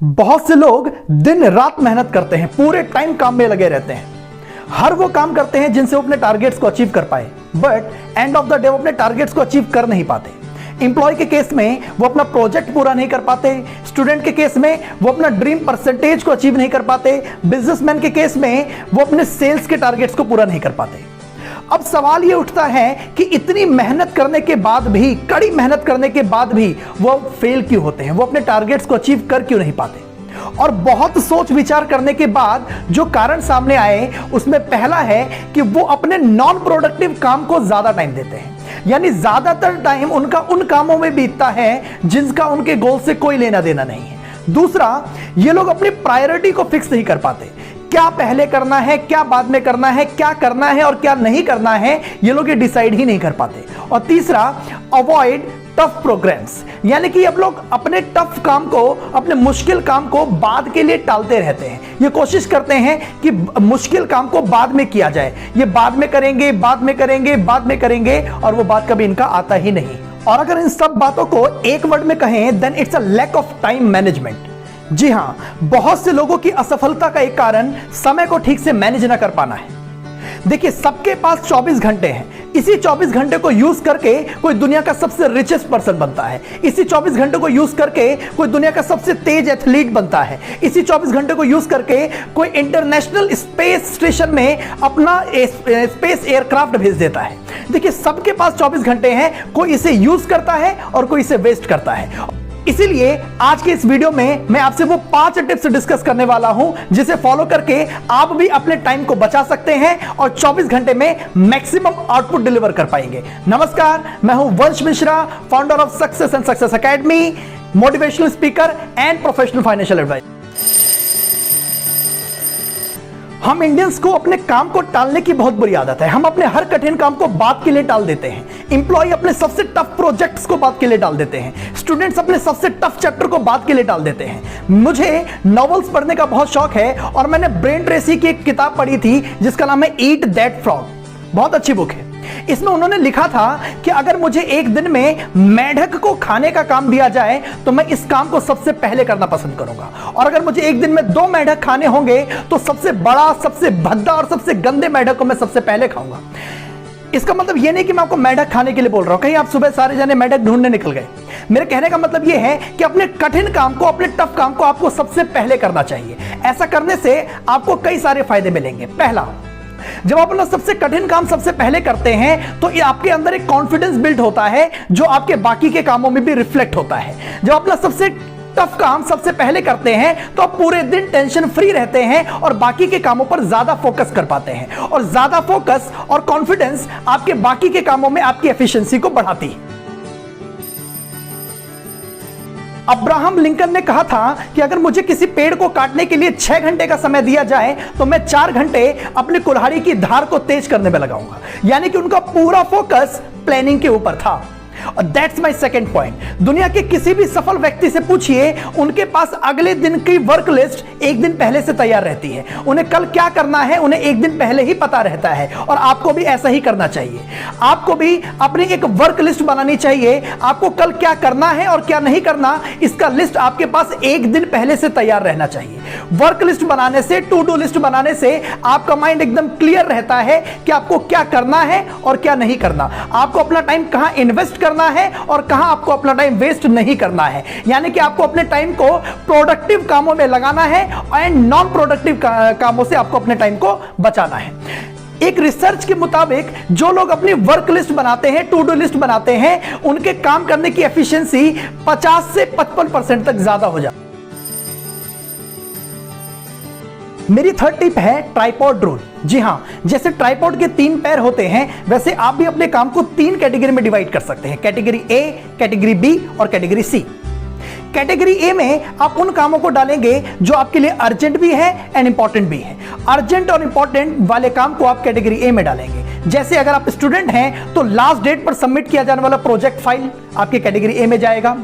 बहुत से लोग दिन रात मेहनत करते हैं, पूरे टाइम काम में लगे रहते हैं, हर वो काम करते हैं जिनसे वो अपने टारगेट्स को अचीव कर पाए, but end of the day वो अपने टारगेट्स को अचीव कर नहीं पाते। एम्प्लॉय के केस में वो अपना प्रोजेक्ट पूरा नहीं कर पाते, स्टूडेंट के केस में वो अपना ड्रीम परसेंटेज को अचीव नहीं कर पाते, बिजनेसमैन के केस में वो अपने सेल्स के टारगेट्स को पूरा नहीं कर पाते। अब सवाल ये उठता है कि इतनी मेहनत करने के बाद भी, कड़ी मेहनत करने के बाद भी वो फेल क्यों होते हैं, वो अपने टारगेट्स को अचीव कर क्यों नहीं पाते। और बहुत सोच विचार करने के बाद जो कारण सामने आए उसमें पहला है कि वो अपने नॉन प्रोडक्टिव काम को ज्यादा टाइम देते हैं, यानी ज्यादातर टाइम उनका उन कामों में बीतता है जिनका उनके गोल से कोई लेना देना नहीं है। दूसरा, ये लोग अपनी प्रायोरिटी को फिक्स नहीं कर पाते, क्या पहले करना है, क्या बाद में करना है, क्या करना है और क्या नहीं करना है, ये लोग ये डिसाइड ही नहीं कर पाते। और तीसरा, अवॉइड टफ प्रोग्राम्स, यानी कि अब लोग अपने टफ काम को, अपने मुश्किल काम को बाद के लिए टालते रहते हैं। ये कोशिश करते हैं कि मुश्किल काम को बाद में किया जाए, ये बाद में करेंगे, बाद में करेंगे, बाद में करेंगे, और वो बात कभी इनका आता ही नहीं। और अगर इन सब बातों को एक वर्ड में कहें, then it's a lack of time management. जी हां, बहुत से लोगों की असफलता का एक कारण समय को ठीक से मैनेज ना कर पाना है। देखिए, सबके पास 24 घंटे हैं, इसी 24 घंटे को यूज करके कोई दुनिया का सबसे रिचेस्ट पर्सन बनता है, इसी 24 घंटे को यूज करके कोई दुनिया का सबसे तेज एथलीट बनता है, इसी 24 घंटे को यूज करके कोई इंटरनेशनल स्पेस स्टेशन में अपना स्पेस एयरक्राफ्ट भेज देता है। देखिए, सबके पास 24 घंटे हैं, कोई इसे यूज करता है और कोई इसे वेस्ट करता है। इसीलिए आज के इस वीडियो में मैं आपसे वो 5 टिप्स डिस्कस करने वाला हूं जिसे फॉलो करके आप भी अपने टाइम को बचा सकते हैं और 24 घंटे में मैक्सिमम आउटपुट डिलीवर कर पाएंगे। नमस्कार, मैं हूं Vansh Mishra, founder of success and success academy, motivational speaker and professional financial advisor. हम इंडियंस को अपने काम को टालने की बहुत बुरी आदत है। हम अपने हर कठिन काम को बाद के लिए टाल देते हैं। एम्प्लॉय अपने सबसे टफ प्रोजेक्ट्स को बाद के लिए टाल देते हैं। स्टूडेंट्स अपने सबसे टफ चैप्टर को बाद के लिए टाल देते हैं। मुझे नॉवेल्स पढ़ने का बहुत शौक है और मैंने ब्रेन ट्रेसी की एक किताब पढ़ी थी जिसका नाम है ईट दैट फ्रॉग। बहुत अच्छी बुक है। इसमें उन्होंने लिखा था कि अगर मुझे एक दिन में मेंढक को खाने का काम दिया जाए तो मैं इस काम को सबसे पहले करना पसंद करूंगा, और अगर मुझे एक दिन में 2 मेंढक खाने होंगे तो सबसे बड़ा, सबसे भद्दा और सबसे गंदे मेंढक को मैं सबसे पहले खाऊंगा। इसका मतलब यह नहीं कि मैं आपको मेंढक खाने के लिए बोल रहा हूं, कहीं आप सुबह सारे जने मेंढक ढूंढने निकल गए। मेरे कहने का मतलब यह है कि अपने कठिन काम को, अपने टफ काम को आपको सबसे पहले करना चाहिए। ऐसा करने से आपको कई सारे फायदे मिलेंगे। पहला, जब आप अपना सबसे कठिन काम सबसे पहले करते हैं तो ये आपके अंदर एक कॉन्फिडेंस बिल्ड होता है जो आपके बाकी के कामों में भी रिफ्लेक्ट होता है। जब अपना सबसे टफ काम सबसे पहले करते हैं तो आप पूरे दिन टेंशन फ्री रहते हैं और बाकी के कामों पर ज्यादा फोकस कर पाते हैं, और ज्यादा फोकस और कॉन्फिडेंस आपके बाकी के कामों में आपकी एफिशिएंसी को बढ़ाती है। अब्राहम लिंकन ने कहा था कि अगर मुझे किसी पेड़ को काटने के लिए 6 घंटे का समय दिया जाए तो मैं 4 घंटे अपनी कुल्हाड़ी की धार को तेज करने में लगाऊंगा। यानी कि उनका पूरा फोकस प्लानिंग के ऊपर था। और दैट्स माय सेकंड पॉइंट। दुनिया के किसी भी सफल व्यक्ति से पूछिए, उनके पास अगले दिन की वर्क लिस्ट एक दिन पहले से तैयार रहती है। उन्हें कल क्या करना है उन्हें एक दिन पहले ही पता रहता है, और आपको भी ऐसा ही करना चाहिए। आपको भी अपनी एक वर्क लिस्ट बनानी चाहिए। आपको कल क्या करना है और क्या नहीं करना, इसका लिस्ट आपके पास एक दिन पहले से तैयार रहना चाहिए। वर्क लिस्ट बनाने से, टू डू लिस्ट बनाने से आपका माइंड एकदम क्लियर रहता है कि आपको क्या करना है और क्या नहीं करना, आपको अपना टाइम कहां इन्वेस्ट करना है और कहां आपको अपना टाइम वेस्ट नहीं करना है। यानी कि आपको अपने टाइम को प्रोडक्टिव कामों में लगाना है एंड नॉन प्रोडक्टिव कामों से आपको अपने टाइम को बचाना है। एक रिसर्च के मुताबिक जो लोग अपनी वर्क लिस्ट बनाते हैं, टू डू लिस्ट बनाते हैं, उनके काम करने की एफिशिएंसी 50 से 55% तक ज्यादा हो जाती है। मेरी थर्ड टिप है ट्राइपॉड रूल। जी हां, जैसे ट्राइपॉड के 3 पैर होते हैं वैसे आप भी अपने काम को 3 कैटेगरी में डिवाइड कर सकते हैं, कैटेगरी ए, कैटेगरी बी और कैटेगरी सी। कैटेगरी ए में आप उन कामों को डालेंगे जो आपके लिए अर्जेंट भी है एंड इंपॉर्टेंट भी है। अर्जेंट और इंपॉर्टेंट वाले काम को आप कैटेगरी ए में डालेंगे। जैसे अगर आप स्टूडेंट हैं तो लास्ट डेट पर सबमिट किया जाने वाला प्रोजेक्ट फाइल आपके कैटेगरी ए में जाएगा।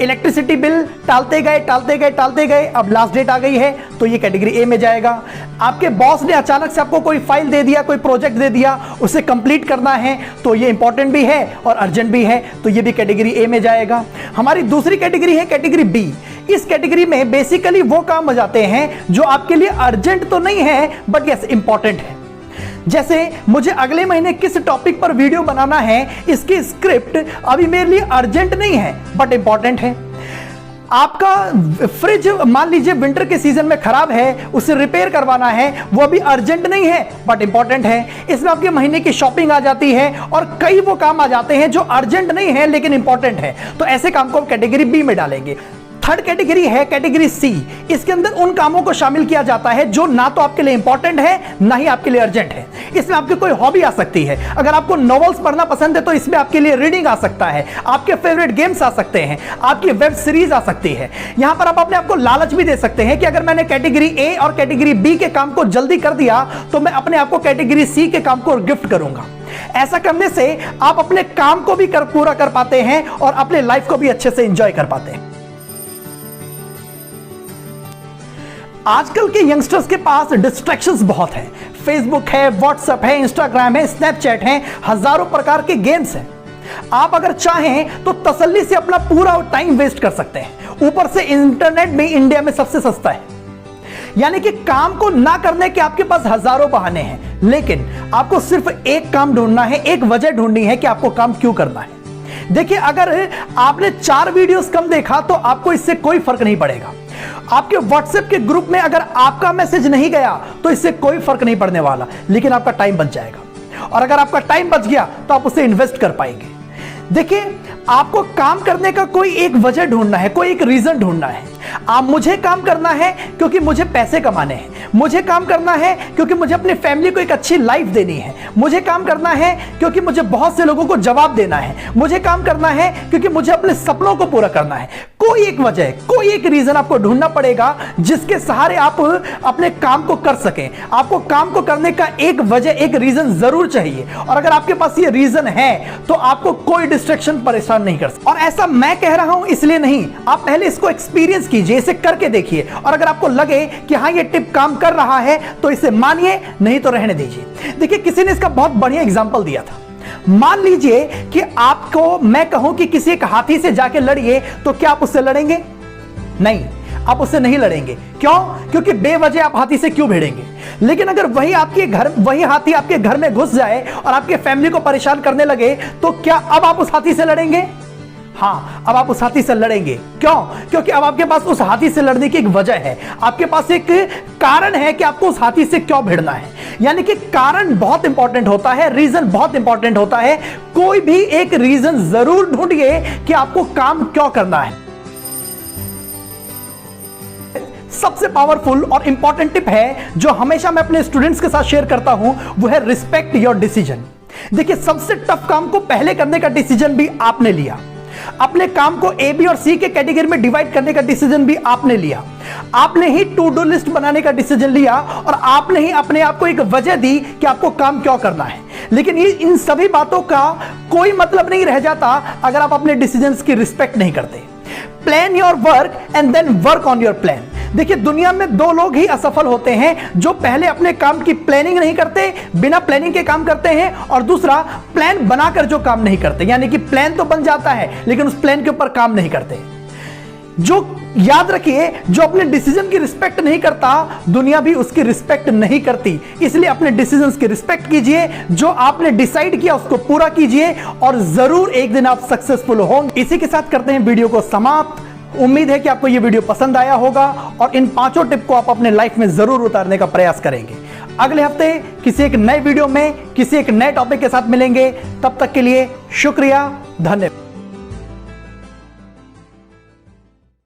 इलेक्ट्रिसिटी बिल टालते गए, अब लास्ट डेट आ गई है तो ये कैटेगरी ए में जाएगा। आपके बॉस ने अचानक से आपको कोई फाइल दे दिया, कोई प्रोजेक्ट दे दिया, उसे कंप्लीट करना है तो ये इंपॉर्टेंट भी है और अर्जेंट भी है, तो ये भी कैटेगरी ए में जाएगा। हमारी दूसरी कैटेगरी है कैटेगरी बी। इस कैटेगरी में बेसिकली वो काम आ जाते हैं जो आपके लिए अर्जेंट तो नहीं है बट यस इंपॉर्टेंट है। जैसे मुझे अगले महीने किस टॉपिक पर वीडियो बनाना है, इसकी स्क्रिप्ट अभी मेरे लिए अर्जेंट नहीं है बट इंपॉर्टेंट है। आपका फ्रिज मान लीजिए विंटर के सीजन में खराब है, उसे रिपेयर करवाना है, वो भी अर्जेंट नहीं है बट इंपॉर्टेंट है। इसमें आपके महीने की शॉपिंग आ जाती है और कई वो काम आ जाते हैं जो अर्जेंट नहीं है लेकिन इंपॉर्टेंट है, तो ऐसे काम को आप कैटेगरी बी में डालेंगे। थर्ड कैटेगरी है कैटेगरी सी। इसके अंदर उन कामों को शामिल किया जाता है जो ना तो आपके लिए इंपॉर्टेंट है ना ही आपके लिए अर्जेंट है। इसमें आपकी कोई हॉबी आ सकती है, अगर आपको नॉवेल्स पढ़ना पसंद है तो इसमें आपके लिए रीडिंग आ सकता है, आपके फेवरेट गेम्स आ सकते हैं, आपकी वेब सीरीज आ सकती है। यहां पर आप अपने आपको लालच भी दे सकते हैं कि अगर मैंने कैटेगरी ए और कैटेगरी बी के काम को जल्दी कर दिया तो मैं अपने आप को कैटेगरी सी के काम को गिफ्ट करूंगा। ऐसा करने से आप अपने काम को भी पूरा कर पाते हैं और अपने लाइफ को भी अच्छे से एंजॉय कर पाते हैं। आजकल के यंगस्टर्स के पास डिस्ट्रैक्शंस बहुत हैं। फेसबुक है, व्हाट्सएप है, इंस्टाग्राम है, स्नैपचैट है, हजारों प्रकार के गेम्स हैं। आप अगर चाहें तो तसल्ली से अपना पूरा टाइम वेस्ट कर सकते हैं। ऊपर से इंटरनेट भी इंडिया में सबसे सस्ता है, यानी कि काम को ना करने के आपके पास हजारों बहाने हैं, लेकिन आपको सिर्फ एक काम ढूंढना है, एक वजह ढूंढनी है कि आपको काम क्यों करना है। देखिए, अगर आपने 4 वीडियोस कम देखा तो आपको इससे कोई फर्क नहीं पड़ेगा। आपके व्हाट्सएप के ग्रुप में अगर आपका मैसेज नहीं गया तो इससे कोई फर्क नहीं पड़ने वाला, लेकिन आपका टाइम बच जाएगा। और अगर आपका टाइम बच गया तो आप उसे इन्वेस्ट कर पाएंगे। देखिए, आपको काम करने का कोई एक वजह ढूंढना है, कोई एक रीजन ढूंढना है। मुझे काम करना है क्योंकि मुझे पैसे कमाने हैं, मुझे काम करना है क्योंकि मुझे अपनी फैमिली को एक अच्छी लाइफ देनी है, मुझे काम करना है क्योंकि मुझे बहुत से लोगों को जवाब देना है, मुझे काम करना है क्योंकि मुझे अपने सपनों को पूरा करना है। कोई एक वजह, कोई एक रीजन आपको ढूंढना पड़ेगा जिसके सहारे आप अपने काम को कर सकें। आपको काम को करने का एक वजह, एक रीजन जरूर चाहिए, और अगर आपके पास ये रीजन है तो आपको कोई डिस्ट्रैक्शन परेशान नहीं कर सकता। और ऐसा मैं कह रहा हूं इसलिए नहीं, आप पहले इसको एक्सपीरियंस कीजिए, इसे करके देखिए, और अगर आपको लगे कि हाँ ये टिप काम कर रहा है तो इसे मानिए, नहीं तो रहने दीजिए। देखिए, किसी ने इसका बहुत बढ़िया एग्जांपल दिया था। मान लीजिए कि आपको मैं कहूं कि किसी एक हाथी से जाके लड़िए, तो क्या आप उससे लड़ेंगे? नहीं, आप उससे नहीं लड़ेंगे। क्यों? क्योंकि बेवजह आप हाथी से क्यों भिड़ेंगे। लेकिन अगर वही हाथी आपके घर में घुस जाए और आपके फैमिली को परेशान करने लगे, तो क्या अब आप उस हाथी से लड़ेंगे? हाँ, अब आप उस हाथी से लड़ेंगे। क्यों? क्योंकि अब आपके पास उस हाथी से लड़ने की एक वजह है, आपके पास एक कारण है कि आपको उस हाथी से क्यों भिड़ना है। यानी कि कारण बहुत इंपॉर्टेंट होता है, रीजन बहुत इंपॉर्टेंट होता है। कोई भी एक रीजन जरूर ढूंढिए कि आपको काम क्यों करना है। सबसे पावरफुल और इंपॉर्टेंट टिप है जो हमेशा मैं अपने स्टूडेंट्स के साथ शेयर करता हूं, वो है रिस्पेक्ट योर डिसीजन। देखिए, सबसे टफ काम को पहले करने का डिसीजन भी आपने लिया, अपने काम को ए, बी और सी के कैटेगरी में डिवाइड करने का डिसीजन भी आपने लिया, आपने ही टू डू लिस्ट बनाने का डिसीजन लिया, और आपने ही अपने आप को एक वजह दी कि आपको काम क्यों करना है। लेकिन ये इन सभी बातों का कोई मतलब नहीं रह जाता अगर आप अपने डिसीजंस की रिस्पेक्ट नहीं करते। Plan your work and then work on your plan. देखिए, दुनिया में 2 लोग ही असफल होते हैं, जो पहले अपने काम की प्लानिंग नहीं करते, बिना प्लानिंग के काम करते हैं, और दूसरा प्लान बनाकर जो काम नहीं करते। यानी कि प्लान तो बन जाता है लेकिन उस प्लान के ऊपर काम नहीं करते। जो याद रखिए, जो अपने डिसीजन की रिस्पेक्ट नहीं करता, दुनिया भी उसकी रिस्पेक्ट नहीं करती। इसलिए अपने डिसीजंस की रिस्पेक्ट कीजिए, जो आपने डिसाइड किया उसको पूरा कीजिए, और जरूर एक दिन आप सक्सेसफुल होंगे। इसी के साथ करते हैं वीडियो को समाप्त। उम्मीद है कि आपको यह वीडियो पसंद आया होगा और इन 5 टिप को आप अपने लाइफ में जरूर उतारने का प्रयास करेंगे। अगले हफ्ते किसी एक नए वीडियो में किसी एक नए टॉपिक के साथ मिलेंगे। तब तक के लिए शुक्रिया, धन्यवाद।